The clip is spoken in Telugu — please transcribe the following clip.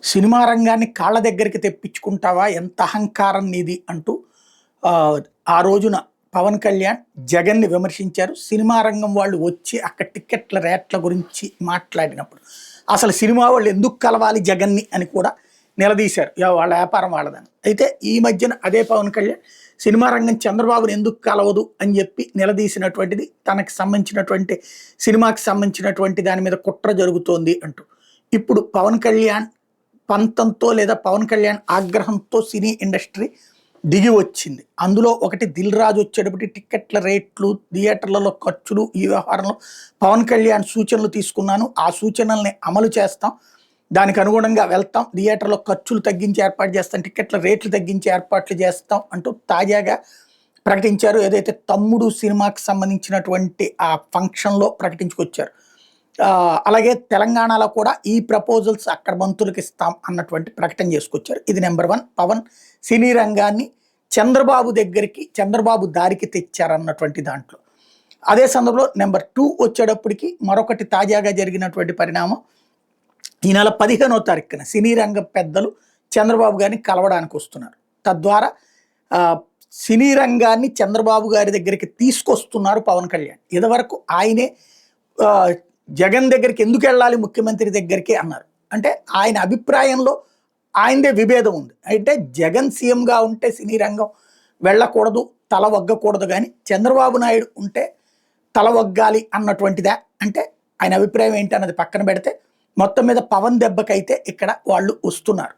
సినిమా రంగాన్ని కాళ్ళ దగ్గరికి తెప్పించుకుంటావా ఎంత అహంకారం నీది అంటూ ఆ, ఆ రోజున పవన్ కళ్యాణ్ జగన్ని విమర్శించారు. సినిమా రంగం వాళ్ళు వచ్చి అక్కడ టికెట్ల రేట్ల గురించి మాట్లాడినప్పుడు అసలు సినిమా వాళ్ళు ఎందుకు కలవాలి జగన్ని అని కూడా నిలదీశారు. వాళ్ళ వ్యాపారం వాళ్ళదని. అయితే ఈ మధ్యన అదే పవన్ కళ్యాణ్ సినిమా రంగం చంద్రబాబుని ఎందుకు కలవదు అని చెప్పి నిలదీసినటువంటిది తనకు సంబంధించినటువంటి సినిమాకి సంబంధించినటువంటి దాని మీద కుట్ర జరుగుతోంది అంటూ. ఇప్పుడు పవన్ కళ్యాణ్ పంతంతో లేదా పవన్ కళ్యాణ్ ఆగ్రహంతో సినీ ఇండస్ట్రీ దిగి వచ్చింది. అందులో ఒకటి దిల్ రాజు వచ్చేటప్పటి టిక్కెట్ల రేట్లు, థియేటర్లలో ఖర్చులు, ఈ వ్యవహారంలో పవన్ కళ్యాణ్ సూచనలు తీసుకున్నాను, ఆ సూచనల్ని అమలు చేస్తాం, దానికి అనుగుణంగా వెళ్తాం, థియేటర్లో ఖర్చులు తగ్గించి ఏర్పాటు చేస్తాం, టిక్కెట్ల రేట్లు తగ్గించి ఏర్పాట్లు చేస్తాం అంటూ తాజాగా ప్రకటించారు. ఏదైతే తమ్ముడు సినిమాకి సంబంధించినటువంటి ఆ ఫంక్షన్లో ప్రకటించుకొచ్చారు. అలాగే తెలంగాణలో కూడా ఈ ప్రపోజల్స్ అక్కడ మంత్రులకు ఇస్తాం అన్నటువంటి ప్రకటన చేసుకొచ్చారు. ఇది నెంబర్ 1. పవన్ సినీ రంగాన్ని చంద్రబాబు దగ్గరికి, చంద్రబాబు దారికి తెచ్చారన్నటువంటి దాంట్లో. అదే సందర్భంలో నెంబర్ 2 వచ్చేటప్పటికి మరొకటి తాజాగా జరిగినటువంటి పరిణామం, ఈ నెల 15వ తారీఖున సినీ రంగ పెద్దలు చంద్రబాబు గారిని కలవడానికి వస్తున్నారు. తద్వారా సినీ రంగాన్ని చంద్రబాబు గారి దగ్గరికి తీసుకొస్తున్నారు పవన్ కళ్యాణ్. ఇదివరకు ఆయనే జగన్ దగ్గరికి ఎందుకు వెళ్ళాలి ముఖ్యమంత్రి దగ్గరికి అన్నారు. అంటే ఆయన అభిప్రాయంలో ఆయనదే విభేదం ఉంది. అయితే జగన్ సీఎంగా ఉంటే సినీ రంగం వెళ్ళకూడదు, తల వగ్గకూడదు, కానీ చంద్రబాబు నాయుడు ఉంటే తల వగ్గాలి అన్నటువంటిదా అంటే ఆయన అభిప్రాయం ఏంటి అన్నది పక్కన పెడితే మొత్తం మీద పవన్ దెబ్బకైతే ఇక్కడ వాళ్ళు వస్తున్నారు.